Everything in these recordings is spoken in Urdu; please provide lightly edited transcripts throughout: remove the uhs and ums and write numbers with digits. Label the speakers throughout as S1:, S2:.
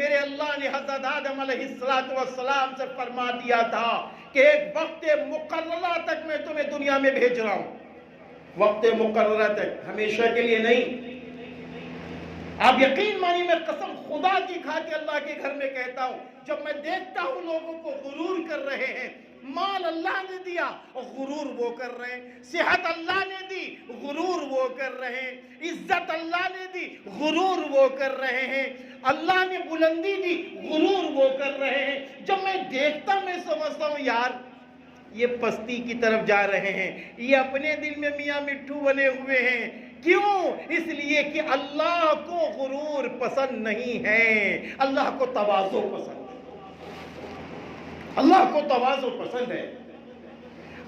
S1: میرے اللہ نے حضرت آدم علیہ السلام سے فرما دیا تھا کہ ایک وقت مقررہ تک میں تمہیں دنیا میں بھیج رہا ہوں. وقت مقررہ تک، ہمیشہ کے لیے نہیں. آپ یقین مانی، میں قسم خدا کی کھا کے اللہ کے گھر میں کہتا ہوں، جب میں دیکھتا ہوں لوگوں کو غرور کر رہے ہیں، مال اللہ نے دیا غرور وہ کر رہے ہیں، صحت اللہ نے دی غرور وہ کر رہے ہیں، عزت اللہ نے دی غرور وہ کر رہے ہیں، اللہ نے بلندی دی غرور وہ کر رہے ہیں. جب میں دیکھتا میں سمجھتا ہوں یار یہ پستی کی طرف جا رہے ہیں، یہ اپنے دل میں میاں مٹھو بنے ہوئے ہیں. کیوں؟ اس لیے کہ اللہ کو غرور پسند نہیں ہے، اللہ کو تواضع پسند ہے. اللہ کو تواضع پسند ہے،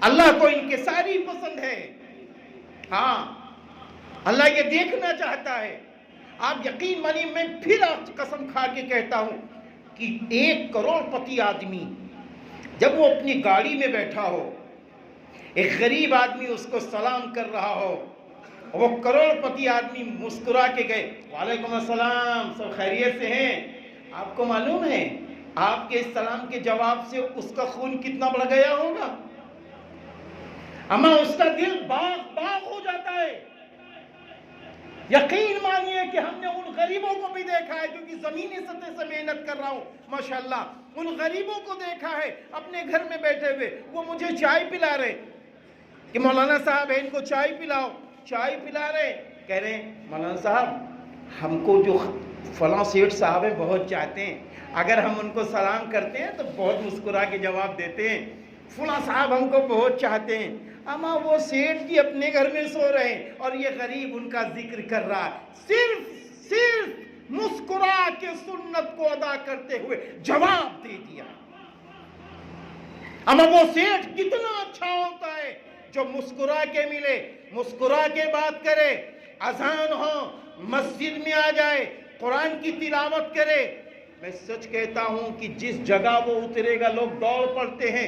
S1: اللہ کو انکساری پسند ہے. ہاں، اللہ یہ دیکھنا چاہتا ہے. آپ یقین مانی، میں پھر قسم کھا کے کہتا ہوں کہ 1 کروڑ پتی آدمی جب وہ اپنی گاڑی میں بیٹھا ہو، ایک غریب آدمی اس کو سلام کر رہا ہو، وہ کروڑ پتی آدمی مسکرا کے گئے، وعلیکم السلام، سب خیریت سے ہیں؟ آپ کو معلوم ہے آپ کے اس سلام کے جواب سے اس کا خون کتنا بڑھ گیا ہوگا؟ اما اس کا دل باغ ہو جاتا ہے. یقین مانیے کہ ہم نے ان غریبوں کو بھی دیکھا ہے، کیونکہ زمینی سطح سے محنت کر رہا ہوں ماشاءاللہ. ان غریبوں کو دیکھا ہے اپنے گھر میں بیٹھے ہوئے، وہ مجھے چائے پلا رہے کہ مولانا صاحب ہے ان کو چائے پلاؤ. چائے پلا رہے، کہہ رہے ہیں مولانا صاحب ہم کو جو فلاں سیٹھ صاحب ہیں بہت چاہتے ہیں، اگر ہم ان کو سلام کرتے ہیں تو بہت مسکرا کے جواب دیتے ہیں. فلاں صاحب ہم کو بہت چاہتے ہیں، اما وہ سیٹھ جی اپنے گھر میں سو رہے ہیں اور یہ غریب ان کا ذکر کر رہا ہے. صرف مسکرا کے سنت کو ادا کرتے ہوئے جواب دے دیا. اما وہ سیٹھ کتنا اچھا ہوتا ہے جو مسکرا کے ملے، مسکرا کے بات کرے، اذان ہو مسجد میں آ جائے، قرآن کی تلاوت کرے. میں سچ کہتا ہوں کہ جس جگہ وہ اترے گا لوگ دوڑ پڑتے ہیں.